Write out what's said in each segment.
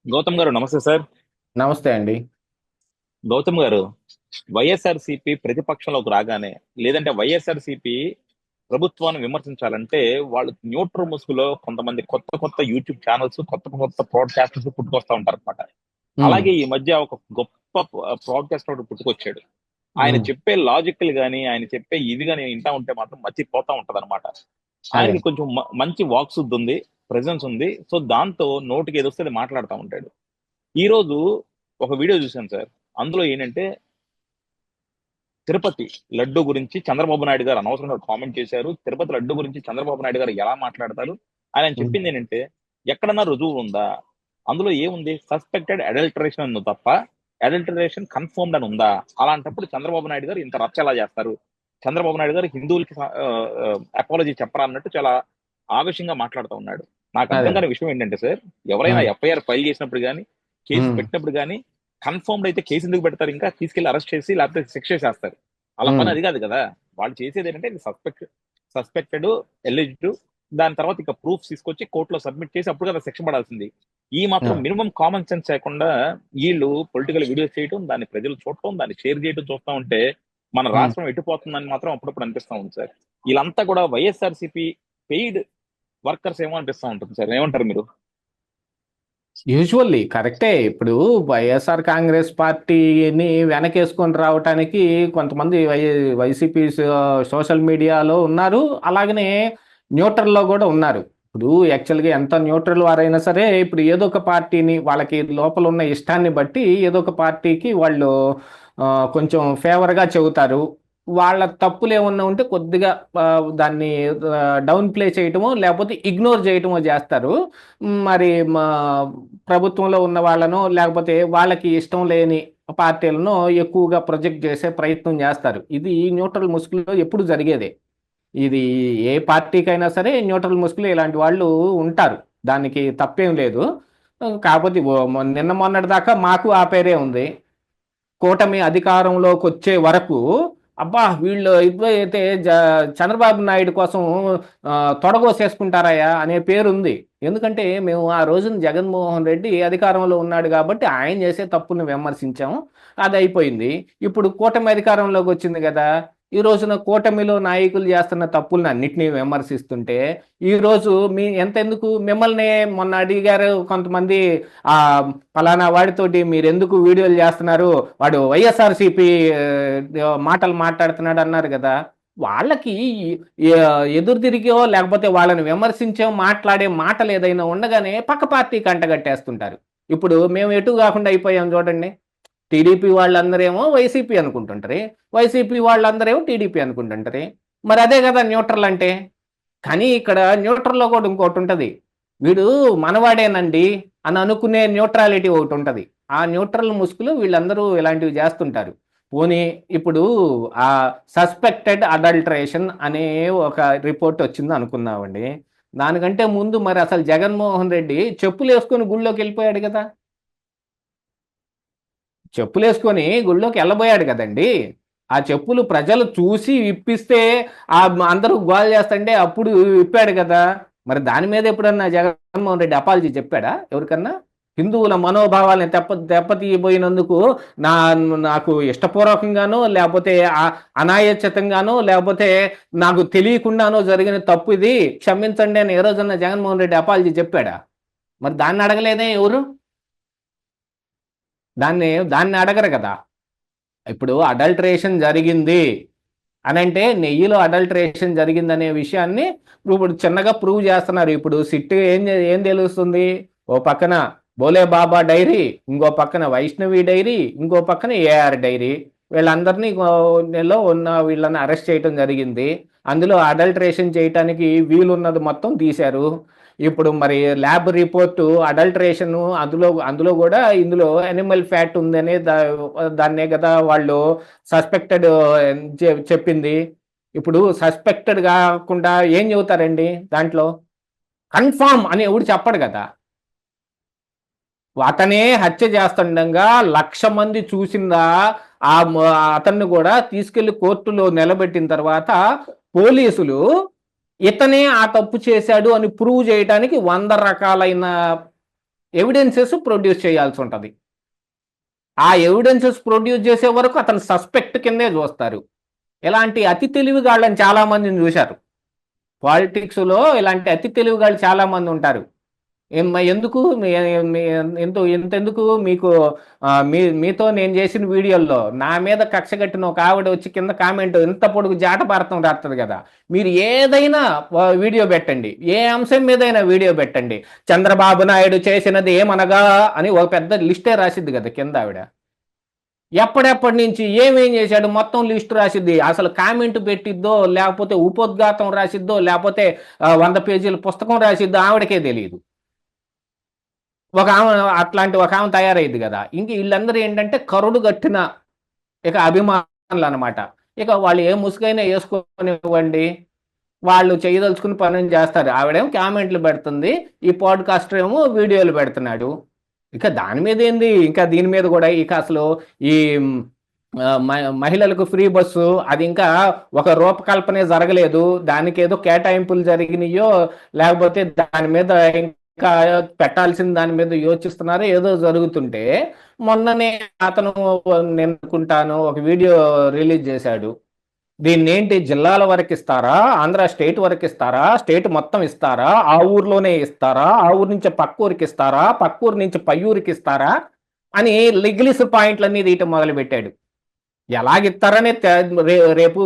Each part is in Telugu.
గౌతమ్ గారు నమస్తే సార్. నమస్తే అండి. గౌతమ్ గారు, వైఎస్ఆర్సీపీ ప్రతిపక్షంలోకి రాగానే, లేదంటే వైఎస్ఆర్సీపీ ప్రభుత్వాన్ని విమర్శించాలంటే వాళ్ళు న్యూట్రల్ ముసుగులో కొంతమంది కొత్త కొత్త యూట్యూబ్ ఛానల్స్, కొత్త కొత్త బ్రాడ్కాస్టర్స్ పుట్టుకొస్తా ఉంటారు అనమాట. హ్మ్. అలాగే ఈ మధ్య ఒక గొప్ప బ్రాడ్కాస్టర్ ఒకటి పుట్టుకొచ్చాడు. ఆయన హ్మ్. చెప్పే లాజిక్లు గాని, ఆయన చెప్పే ఇది గాని వింటా ఉంటే మాత్రం మర్చిపోతా ఉంటది అనమాట. అదే. ఆయనకి కొంచెం మంచి వాక్ శుద్ధి ఉంది, ప్రెజెన్స్ ఉంది. సో దాంతో నోటికి ఏదొస్తే అది మాట్లాడుతూ ఉంటాడు. ఈ రోజు ఒక వీడియో చూశాను సార్. అందులో ఏంటంటే తిరుపతి లడ్డు గురించి చంద్రబాబు నాయుడు గారు అనవసరంగా కామెంట్ చేశారు. తిరుపతి లడ్డు గురించి చంద్రబాబు నాయుడు గారు ఎలా మాట్లాడతారు? ఆయన హ్మ్. చెప్పింది ఏంటంటే, ఎక్కడన్నా రుజువు ఉందా? అందులో ఏముంది? సస్పెక్టెడ్ అడల్టరేషన్ అని ఉంది తప్ప, అడల్టరేషన్ కన్ఫర్మ్డ్ అని ఉందా? అలాంటప్పుడు చంద్రబాబు నాయుడు గారు ఇంత రచ్చ ఎలా చేస్తారు? చంద్రబాబు నాయుడు గారు హిందువులకి అపాలజీ చెప్పరా అన్నట్టు చాలా ఆవేశంగా మాట్లాడుతూ ఉన్నాడు. నాకు అదే. అర్థం కాని విషయం ఏంటంటే సార్, ఎవరైనా హ్మ్. ఎఫ్ఐఆర్ ఫైల్ చేసినప్పుడు కానీ, కేసు హ్మ్. పెట్టినప్పుడు కానీ, కన్ఫర్మ్డ్ అయితే కేసు ఎందుకు పెడతారు? ఇంకా తీసుకెళ్లి అరెస్ట్ చేసి లేకపోతే శిక్ష చేస్తారు. వాళ్ళ పని హ్మ్. అది కాదు కదా. వాళ్ళు చేసేది ఏంటంటే సస్పెక్టెడ్, ఎలిజ్డ్, దాని తర్వాత ఇక ప్రూఫ్స్ తీసుకొచ్చి కోర్టులో సబ్మిట్ చేసి అప్పుడు కదా శిక్ష పడాల్సింది. ఈ ఆ! మాత్రం మినిమం కామన్ సెన్స్ లేకుండా వీళ్ళు పొలిటికల్ వీడియోస్ చేయటం, దాన్ని ప్రజలు చూడటం, దాన్ని షేర్ చేయడం చూస్తా ఉంటే మన హ్మ్. రాష్ట్రం ఎట్టిపోతుందని మాత్రం అప్పుడప్పుడు అనిపిస్తా ఉంది సార్. వీళ్ళంతా కూడా వైఎస్ఆర్సీపీ పెయిడ్ వర్కర్స్ ఏమో అనిపిస్తా ఉంటుంది సార్. ఏమంటారు మీరు? యూజువల్లీ కరెక్టే. ఇప్పుడు వైఎస్ఆర్ కాంగ్రెస్ పార్టీని వెనకేసుకొని రావటానికి కొంతమంది వైసీపీ సోషల్ మీడియాలో ఉన్నారు. అలాగనే న్యూట్రల్‌లో గూడా ఉన్నారు. ఇప్పుడు యాక్చువల్‌గా ఎంత న్యూట్రల్ వారైనా సరే, ఇప్పుడు ఏదో ఒక పార్టీని వాళ్ళకి లోపల ఉన్న ఇష్టాన్ని బట్టి ఏదో ఒక పార్టీకి వాళ్ళు కొంచెం ఫేవర్‌గా చెబుతారు. వాళ్ళ తప్పులేమన్నా ఉంటే కొద్దిగా దాన్ని డౌన్ ప్లే చేయటమో, లేపోతే ఇగ్నోర్ జేయటమో జేస్తారు. మరి మా ప్రభుత్వంలో ఉన్న వాళ్ళనో, లేకపోతే వాళ్ళకి ఇష్టం లేని పార్టీలనో ఎక్కువగా ప్రొజెక్ట్ చేసే ప్రయత్నం చేస్తారు. ఇది న్యూట్రల్ ముసుగులో ఎప్పుడు జరిగేదే. ఇది ఏ పార్టీకైనా సరే న్యూట్రల్ ముసుగులో ఇలాంటి వాళ్ళు ఉంటారు. దానికి తప్పేం లేదు. కాపోతే నిన్న మొన్నటి దాకా మాకు ఆ పేరే ఉంది. కూటమి అధికారంలోకొచ్చే వరకు, అబ్బా! వీళ్ళు ఇప్పుడైతే చంద్రబాబు నాయుడు కోసం తొడగోసేసుకుంటారయ్యా అనే పేరుంది. ఎందుకంటే, మేము ఆ రోజున జగన్మోహన్ రెడ్డి అధికారంలో ఉన్నాడు గాబట్టి, ఆయన చేసే తప్పుల్ని విమర్శించాము. అదయిపోయింది. ఇప్పుడు కూటమి అధికారంలోకొచ్చింది గదా! ఈ రోజున కూటమిలో నాయకులు చేస్తున్న తప్పులనన్నిటిని విమర్శిస్తుంటే, ఈరోజు ఎంతెందుకు మిమ్మల్నే మొన్న అడిగారు కొంతమంది, పలానా వాడితోటి మీరెందుకు వీడియోలు చేస్తున్నారు? వాడు వైఎస్ఆర్‌సీపీ మాటలు మాట్లాడుతున్నాడు అన్నారు గదా! వాళ్ళకి ఎదురు తిరిగో లేకపోతే వాళ్ళని విమర్శించో మాట్లాడే మాటలు ఏదైనా ఉండగానే పక్క పార్టీకి అంటగట్టేస్తుంటారు. ఇప్పుడు మేము ఎటు గాకుండా అయిపోయాం చూడండి. టీడీపీ వాళ్ళందరేమో వైసీపీ అనుకుంటుంటారు. వైసీపీ వాళ్ళందరేమో టీడీపీ అనుకుంటుంటారు. మరి అదే గదా న్యూట్రల్ అంటే. కానీ ఇక్కడ న్యూట్రల్‌లో కూడా ఇంకోటుంటది. వీడు మనవాడేనండి అని అనుకునే న్యూట్రాలిటీ ఒకటుంటది. ఆ న్యూట్రల్ ముసుగులో వీళ్ళందరూ ఇలాంటివి జేస్తుంటారు. పోనీ ఇప్పుడు సస్పెక్టెడ్ అడల్టరేషన్ అనే ఒక రిపోర్ట్ వచ్చిందనుకుందామండి. దానికంటే ముందు మరి అసలు జగన్మోహన్ రెడ్డి చెప్పులేసుకొని గుళ్ళోకెళ్ళిపోయాడు గదా! చెప్పులేసుకొని గుళ్ళోకెళ్ళబోయాడు గదండీ! ఆ చెప్పులు ప్రజలు చూసి విప్పిస్తే అందరూ గోల చేస్తంటే అప్పుడు విప్పాడు గదా! మరి దాని మీద ఎప్పుడన్నా జగన్మోహన్ రెడ్డి అపాలజీ చెప్పాడా ఎవరికన్నా? హిందువుల మనోభావాల్ని దెబ్బతీయబోయినందుకు నా నాకు ఇష్టపూర్వకంగానో, లేపోతే అనాయాచితంగానో, లేపోతే నాకు తెలియకుండానో జరిగిన తప్పు ఇది. క్షమించండి అని ఏ రోజన్నా జగన్మోహన్ రెడ్డి అపాలజీ చెప్పాడా? మరి దాన్ని అడగలేదే ఎవరు? దాన్ని అడగరు గదా! ఇప్పుడు అడల్టరేషన్ జరిగింది అనంటే నెయ్యిలో అడల్టరేషన్ జరిగిందనే విషయాన్ని ఇప్పుడు చిన్నగా ప్రూవ్ చేస్తున్నారు. ఇప్పుడు సిట్ ఏం తెలుస్తుంది? ఓ పక్కన భోలే బాబా డైరీ, ఇంకో పక్కన వైష్ణవి డైరీ, ఇంకో పక్కన ఏఆర్ డైరీ. వీళ్ళందరినీ లో ఉన్న వీళ్ళని అరెస్ట్ చేయటం జరిగింది. అందులో అడల్టరేషన్ చేయటానికి వీలున్నది మొత్తం తీశారు. ఇప్పుడు మరి ల్యాబ్ రిపోర్టు అడల్టరేషన్ అందులో కూడా ఇందులో యానిమల్ ఫ్యాట్ ఉందనే దాన్నే కదా వాళ్ళు సస్పెక్టెడ్ చెప్పింది. ఇప్పుడు సస్పెక్టెడ్ కాకుండా ఏం చెబుతారండి దాంట్లో? కన్ఫర్మ్ అని ఎవడు చెప్పడు కదా! అతనే హత్య చేస్తుండగా 1,00,000 మంది చూసిందా అతన్ని కూడా తీసుకెళ్లి కోర్టులో నిలబెట్టిన తర్వాత పోలీసులు ఇతనే ఆ తప్పు చేశాడు అని ప్రూవ్ చేయడానికి 100 రకాలైన ఎవిడెన్సెస్ ప్రొడ్యూస్ చేయాల్సి ఉంటుంది. ఆ ఎవిడెన్సెస్ ప్రొడ్యూస్ చేసే వరకు అతను సస్పెక్ట్ కిందే చూస్తారు. ఇలాంటి అతి తెలివిగాళ్ళని చాలా మందిని చూశారు. పాలిటిక్స్లో ఇలాంటి అతి తెలివిగాళ్ళు చాలా మంది ఉంటారు. ఎందుకు ఎంతెందుకు మీకు మీతో నేను చేసిన వీడియోల్లో నా మీద కక్ష కట్టిన ఒక ఆవిడ వచ్చి కింద కామెంట్ ఇంత పొడుగు జాట భారతం రాస్తుంది కదా. మీరు ఏదైనా వీడియో పెట్టండి, ఏ అంశం మీదైనా వీడియో పెట్టండి, చంద్రబాబు నాయుడు చేసినది ఏమనగా అని ఒక పెద్ద లిస్టే రాసిద్ది కదా కింద ఆవిడ. ఎప్పటి నుంచి ఏమేం చేశాడు మొత్తం లిస్ట్ రాసిద్ది. అసలు కామెంట్ పెట్టిద్దో లేకపోతే ఉపోద్ఘాతం రాసిద్దో లేకపోతే 100 పేజీల పుస్తకం రాసిద్దో ఆవిడకే తెలియదు. ఒక ఆమె తయారైంది కదా. ఇంక వీళ్ళందరూ ఏంటంటే కరుడు గట్టిన ఇక అభిమానులు అనమాట. ఇక వాళ్ళు ఏ ముసుగైనా వేసుకొనివ్వండి, వాళ్ళు చేయదలుచుకుని పనులు చేస్తారు. ఆవిడేమో కామెంట్లు పెడుతుంది, ఈ పాడ్కాస్టర్ ఏమో వీడియోలు పెడుతున్నాడు. ఇక దాని మీద ఏంది, ఇంకా దీని మీద కూడా ఇక అసలు ఈ మహిళలకు ఫ్రీ బస్సు అది ఇంకా ఒక రూపకల్పనే జరగలేదు, దానికి ఏదో కేటాయింపులు జరిగినాయో లేకపోతే దాని మీద ఇంకా పెట్టాల్సిన దాని మీద యోచిస్తున్నారు ఏదో జరుగుతుంటే, మొన్ననే అతను నేను అనుకుంటాను ఒక వీడియో రిలీజ్ చేశాడు. దీన్ని ఏంటి జిల్లాల వరకు ఇస్తారా, ఆంధ్ర స్టేట్ వరకు ఇస్తారా, స్టేట్ మొత్తం ఇస్తారా, ఆ ఊర్లోనే ఇస్తారా, ఆ ఊరు నుంచి పక్క ఊరికి ఇస్తారా, పక్క ఊరు నుంచి పై ఊరికి ఇస్తారా అని లిగ్లిస్ పాయింట్లన్నీ తీయటం మొదలు పెట్టాడు. ఎలాగిస్తారనే రేపు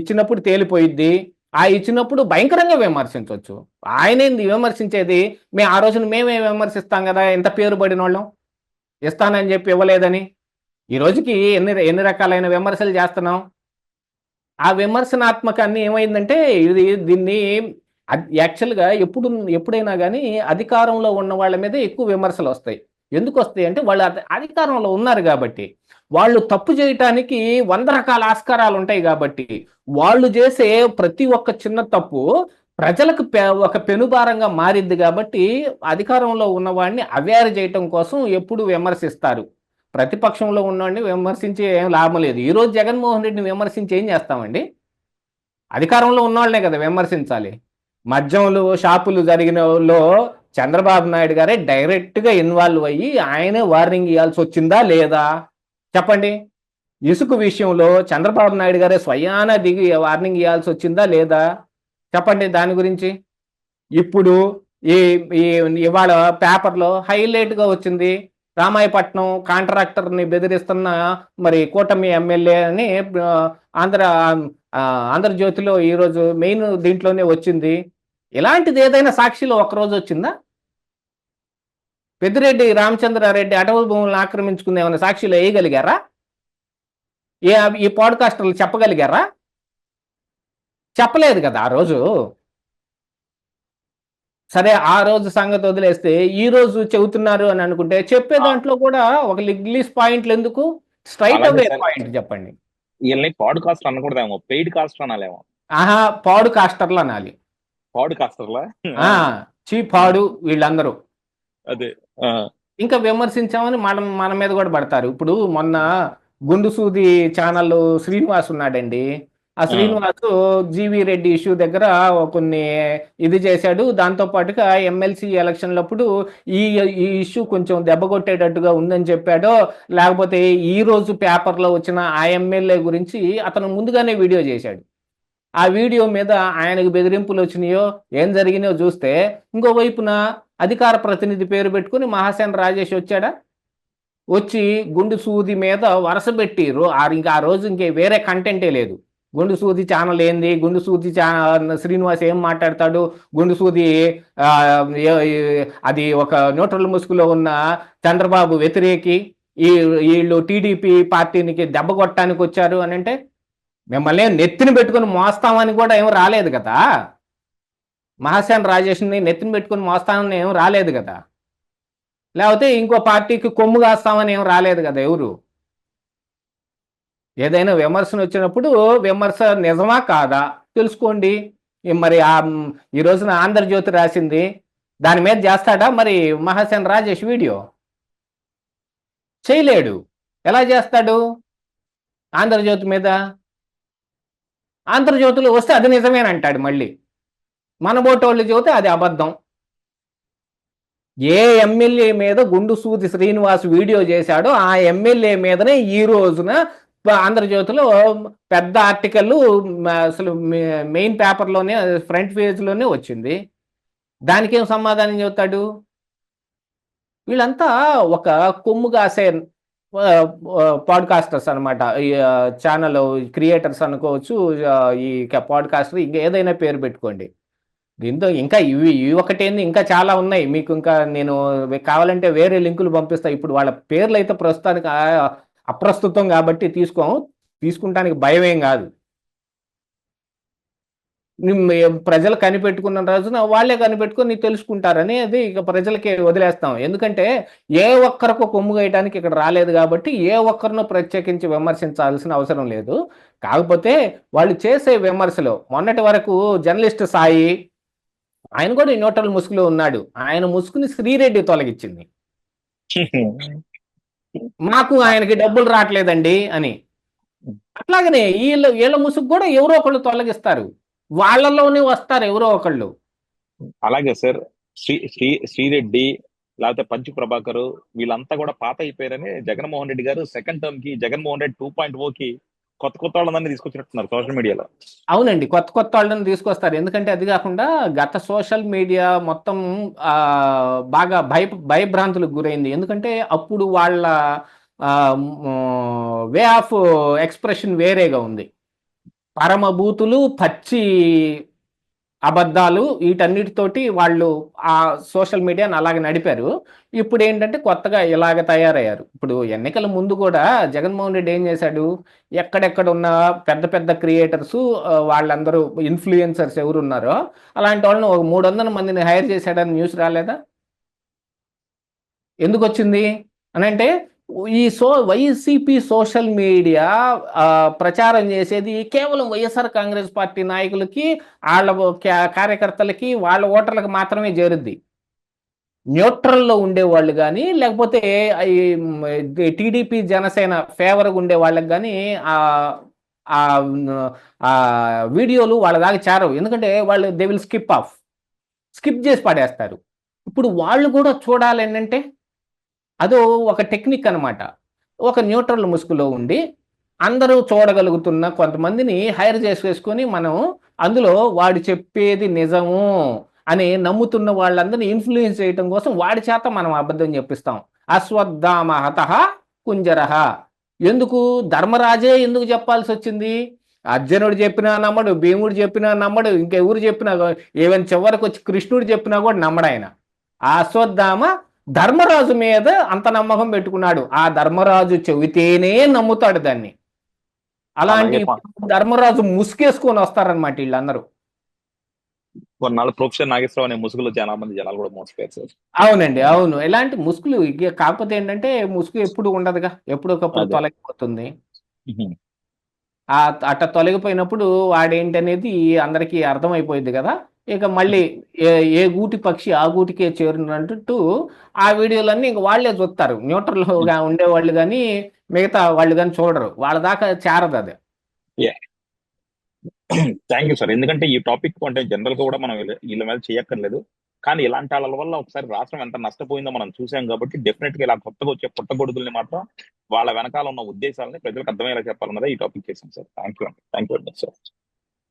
ఇచ్చినప్పుడు తేలిపోయిద్ది. ఆ ఇచ్చినప్పుడు భయంకరంగా విమర్శించవచ్చు. ఆయనేంది విమర్శించేది, మేము ఆ రోజున మేమే విమర్శిస్తాం కదా, ఎంత పేరు పడిన వాళ్ళం ఇస్తానని చెప్పి ఇవ్వలేదని. ఈ రోజుకి ఎన్ని రకాలైన విమర్శలు చేస్తున్నాం. ఆ విమర్శనాత్మకాన్ని ఏమైందంటే దీన్ని యాక్చువల్గా ఎప్పుడైనా కానీ అధికారంలో ఉన్న వాళ్ళ మీద ఎక్కువ విమర్శలు వస్తాయి. ఎందుకు వస్తాయి అంటే వాళ్ళు అధికారంలో ఉన్నారు కాబట్టి, వాళ్ళు తప్పు చేయటానికి 100 రకాల ఆస్కారాలు ఉంటాయి కాబట్టి, వాళ్ళు చేసే ప్రతి ఒక్క చిన్న తప్పు ప్రజలకు ఒక పెనుభారంగా మారిద్ది కాబట్టి అధికారంలో ఉన్నవాడిని అవేర్ చేయటం కోసం ఎప్పుడు విమర్శిస్తారు. ప్రతిపక్షంలో ఉన్నవాడిని విమర్శించి ఏం లాభం లేదు. ఈరోజు జగన్మోహన్ రెడ్డిని విమర్శించి ఏం చేస్తామండి? అధికారంలో ఉన్నవాళ్ళనే కదా విమర్శించాలి. మద్యంలో షాపులు జరిగినలో చంద్రబాబు నాయుడు గారే డైరెక్ట్గా ఇన్వాల్వ్ అయ్యి ఆయనే వార్నింగ్ ఇవ్వాల్సి వచ్చిందా లేదా చెప్పండి. ఇసుక విషయంలో చంద్రబాబు నాయుడు గారే స్వయాన దిగి వార్నింగ్ ఇవ్వాల్సి వచ్చిందా లేదా చెప్పండి దాని గురించి. ఇప్పుడు ఇవాళ పేపర్లో హైలైట్గా వచ్చింది, రామాయపట్నం కాంట్రాక్టర్ని బెదిరిస్తున్న మరి కూటమి ఎమ్మెల్యే అని ఆంధ్రజ్యోతిలో ఈరోజు మెయిన్ దీంట్లోనే వచ్చింది. ఇలాంటిది ఏదైనా సాక్షిలో ఒక్కరోజు వచ్చిందా? పెద్దిరెడ్డి రామచంద్రారెడ్డి అటవీ భూములను ఆక్రమించుకునే ఏమైనా సాక్షిలో వేయగలిగారా? ఈ పాడ్కాస్టర్లు చెప్పగలిగారా? చెప్పలేదు కదా ఆ రోజు. సరే ఆ రోజు సంగతి వదిలేస్తే ఈ రోజు చెబుతున్నారు అని అనుకుంటే చెప్పే దాంట్లో కూడా ఒక లిగ్లీస్ పాయింట్లు ఎందుకు, స్ట్రైట్ అవే పాయింట్ చెప్పండి. వీళ్ళని పాడ్కాస్టర్ అనకూడదేమో, పెయిడ్ కాస్టర్ అనాలేమో. పాడ్కాస్టర్లు అనాలి. పాడ్కాస్టర్లా చీపాడు వీళ్ళందరూ. అదే ఇంకా విమర్శించామని మన మీద కూడా పడతారు. ఇప్పుడు మొన్న గుండు సూది ఛానల్ శ్రీనివాస్ ఉన్నాడండి. ఆ శ్రీనివాస్ జీవీ రెడ్డి ఇష్యూ దగ్గర కొన్ని ఇది చేశాడు. దాంతో పాటుగా ఎమ్మెల్సీ ఎలక్షన్లప్పుడు ఈ ఇష్యూ కొంచెం దెబ్బ కొట్టేటట్టుగా ఉందని చెప్పాడో, లేకపోతే ఈ రోజు పేపర్లో వచ్చిన ఆ ఎమ్మెల్యే గురించి అతను ముందుగానే వీడియో చేశాడు. ఆ వీడియో మీద ఆయనకు బెదిరింపులు వచ్చినాయో ఏం జరిగినాయో చూస్తే, ఇంకోవైపున అధికార ప్రతినిధి పేరు పెట్టుకుని మహాసేన రాజేష్ వచ్చాడా, వచ్చి గుండు సూది మీద వరుస పెట్టి ఇంకా ఆ రోజు ఇంకే వేరే కంటెంటే లేదు. గుండు సూది ఛానల్ ఏంది, గుండు సూది శ్రీనివాస్ ఏం మాట్లాడతాడు, గుండు సూది అది ఒక న్యూట్రల్ ముసుగులో ఉన్న చంద్రబాబు వ్యతిరేకి, వీళ్ళు టీడీపీ పార్టీనికి దెబ్బ కొట్టడానికి వచ్చారు అని అంటే, మిమ్మల్ని నెత్తిని పెట్టుకుని మోస్తామని కూడా ఏం రాలేదు కదా. మహాసేన రాజేష్ని నెత్తిని పెట్టుకుని మోస్తామని ఏం రాలేదు కదా. లేకపోతే ఇంకో పార్టీకి కొమ్ము కాస్తామని ఏం రాలేదు కదా ఎవరు. ఏదైనా విమర్శన వచ్చినప్పుడు విమర్శ నిజమా కాదా తెలుసుకోండి. మరి ఈ రోజున ఆంధ్రజ్యోతి రాసింది దాని మీద చేస్తాడా మరి మహాసేన రాజేష్? వీడియో చేయలేడు. ఎలా చేస్తాడు? ఆంధ్రజ్యోతి మీద, ఆంధ్రజ్యోతిలో వస్తే అది నిజమేనంటాడు. మళ్ళీ మన బోటోళ్ళు చెబితే అది అబద్ధం. ఏ ఎమ్మెల్యే మీద గుండు సూది శ్రీనివాస్ వీడియో చేశాడో ఆ ఎమ్మెల్యే మీదనే ఈ రోజున ఆంధ్రజ్యోతిలో పెద్ద ఆర్టికల్ అసలు మెయిన్ పేపర్లోనే ఫ్రంట్ పేజ్లోనే వచ్చింది. దానికేం సమాధానం చెబుతాడు? వీళ్ళంతా ఒక కొమ్ము కాసే పాడ్కాస్టర్స్ అనమాట. ఈ ఛానల్ క్రియేటర్స్ అనుకోవచ్చు, ఈ పాడ్కాస్టర్ ఇంకా ఏదైనా పేరు పెట్టుకోండి. దీంతో ఇంకా ఇవి ఒకటేంది, ఇంకా చాలా ఉన్నాయి. మీకు ఇంకా నేను కావాలంటే వేరే లింకులు పంపిస్తా. ఇప్పుడు వాళ్ళ పేర్లు అయితే ప్రస్తుతానికి అప్రస్తుతం కాబట్టి తీసుకుంటానికి భయమేం కాదు. ప్రజలు కనిపెట్టుకున్న రోజున వాళ్ళే కనిపెట్టుకొని తెలుసుకుంటారని అది ఇక ప్రజలకి వదిలేస్తాం. ఎందుకంటే ఏ ఒక్కరికి కొమ్ము వేయడానికి ఇక్కడ రాలేదు కాబట్టి ఏ ఒక్కరినో ప్రత్యేకించి విమర్శించాల్సిన అవసరం లేదు. కాకపోతే వాళ్ళు చేసే విమర్శలు, మొన్నటి వరకు జర్నలిస్ట్ సాయి ఆయన కూడా న్యూట్రల్ ముసుగులో ఉన్నాడు. ఆయన ముసుగుని శ్రీరెడ్డి తొలగించింది. మాకు ఆయనకి డబ్బులు రావట్లేదండి అని. అట్లాగనే వీళ్ళ ముసుగు కూడా ఎవరో ఒకళ్ళు తొలగిస్తారు. వాళ్ళలోనే వస్తారు ఎవరో ఒకళ్ళు. అలాగే సార్, శ్రీరెడ్డి లేకపోతే పంచు ప్రభాకర్ వీళ్ళంతా కూడా పాత అయిపోయారని జగన్మోహన్ రెడ్డి గారు సెకండ్ టర్మ్ కి జగన్మోహన్ రెడ్డి 2.0కి కొత్త వాళ్ళందరినీ తీసుకొచ్చినట్టున్నారు సోషల్ మీడియాలో. అవునండి, కొత్త వాళ్ళని తీసుకొస్తారు. ఎందుకంటే అది కాకుండా గత సోషల్ మీడియా మొత్తం బాగా భయభ్రాంతులకు గురైంది. ఎందుకంటే అప్పుడు వాళ్ళ వే ఆఫ్ ఎక్స్ప్రెషన్ వేరేగా ఉంది. పరమభూతులు, పచ్చి అబద్ధాలు, వీటన్నిటితోటి వాళ్ళు ఆ సోషల్ మీడియాని అలాగే నడిపారు. ఇప్పుడు ఏంటంటే కొత్తగా ఇలాగ తయారయ్యారు. ఇప్పుడు ఎన్నికల ముందు కూడా జగన్మోహన్ రెడ్డి ఏం చేశాడు? ఎక్కడెక్కడ ఉన్న పెద్ద పెద్ద క్రియేటర్స్, వాళ్ళందరూ ఇన్ఫ్లుయెన్సర్స్ ఎవరు ఉన్నారో అలాంటి వాళ్ళని ఒక 300 మందిని హైర్ చేశాడని న్యూస్ రాలేదా? ఎందుకు వచ్చింది అని అంటే, ఈ వైసీపీ సోషల్ మీడియా ప్రచారం చేసేది కేవలం వైఎస్ఆర్ కాంగ్రెస్ పార్టీ నాయకులకి, వాళ్ళ కార్యకర్తలకి, వాళ్ళ ఓటర్లకు మాత్రమే చేరుద్ది. న్యూట్రల్లో ఉండేవాళ్ళు కానీ, లేకపోతే టీడీపీ జనసేన ఫేవర్గా ఉండే వాళ్ళకి కానీ ఆ వీడియోలు వాళ్ళ దాకా చేరవు. ఎందుకంటే వాళ్ళు దే విల్ స్కిప్ చేసి పడేస్తారు. ఇప్పుడు వాళ్ళు కూడా చూడాలి ఏంటంటే అదో ఒక టెక్నిక్ అనమాట. ఒక న్యూట్రల్ ముసుగులో ఉండి అందరూ చూడగలుగుతున్న కొంతమందిని హైర్ చేసేసుకొని మనం అందులో వాడు చెప్పేది నిజము అని నమ్ముతున్న వాళ్ళందరినీ ఇన్ఫ్లుయెన్స్ చేయడం కోసం వాడి చేత మనం అబద్ధం చెప్పిస్తాం. అశ్వత్థామ హతః కుంజరః. ఎందుకు ధర్మరాజే ఎందుకు చెప్పాల్సి వచ్చింది? అర్జునుడు చెప్పినా నమ్మడు, భీముడు చెప్పినా నమ్మడు, ఇంకెవరు చెప్పినా, ఈవెన్ చివరికి వచ్చి కృష్ణుడు చెప్పినా కూడా నమ్మడు ఆయన. ఆ అశ్వత్థామ ధర్మరాజు మీద అంత నమ్మకం పెట్టుకున్నాడు. ఆ ధర్మరాజు చెబితేనే నమ్ముతాడు దాన్ని. అలాంటి ధర్మరాజు ముసుగేసుకొని వస్తారనమాట వీళ్ళందరూ. కొన్నాళ్ళు ప్రొఫెసర్ నాగేశ్వరరావు అనే ముసుగులో చాలా మంది జనాలు కూడా మోసపోయారు సార్. అవునండి, అవును. ఇలాంటి ముసుగులు కాకపోతే ఏంటంటే ముసుగు ఎప్పుడు ఉండదుగా, ఎప్పుడొకప్పుడు తొలగిపోతుంది. అట్ట తొలగిపోయినప్పుడు వాడేంటనేది అందరికీ అర్థమైపోయింది కదా. ఇక మళ్ళీ ఏ గూటి పక్షి ఆ గూటికే చేరునట్టు ఆ వీడియోలన్నీ ఇంక వాళ్ళే చూస్తారు. న్యూట్రల్గా ఉండేవాళ్ళు కానీ మిగతా వాళ్ళు కానీ చూడరు. వాళ్ళ దాకా చేరదు అది. Thank you sir. ఎందుకంటే ఈ టాపిక్ అంటే జనరల్ గా కూడా మనం వీళ్ళ మీద చేయక్కర్లేదు, కానీ ఇలాంటి వాళ్ళ వల్ల ఒకసారి రాష్ట్రం ఎంత నష్టపోయిందో మనం చూసాం. కాబట్టి డెఫినెట్ గా ఇలా కొత్తగా వచ్చే పుట్టగొడుగుల్ని మాత్రం వాళ్ళ వెనకాల ఉన్న ఉద్దేశాలని ప్రజలకు అర్థమయ్యేలా చెప్పాలన్నదే ఈ టాపిక్ చేసాం sir. Thank you very much sir.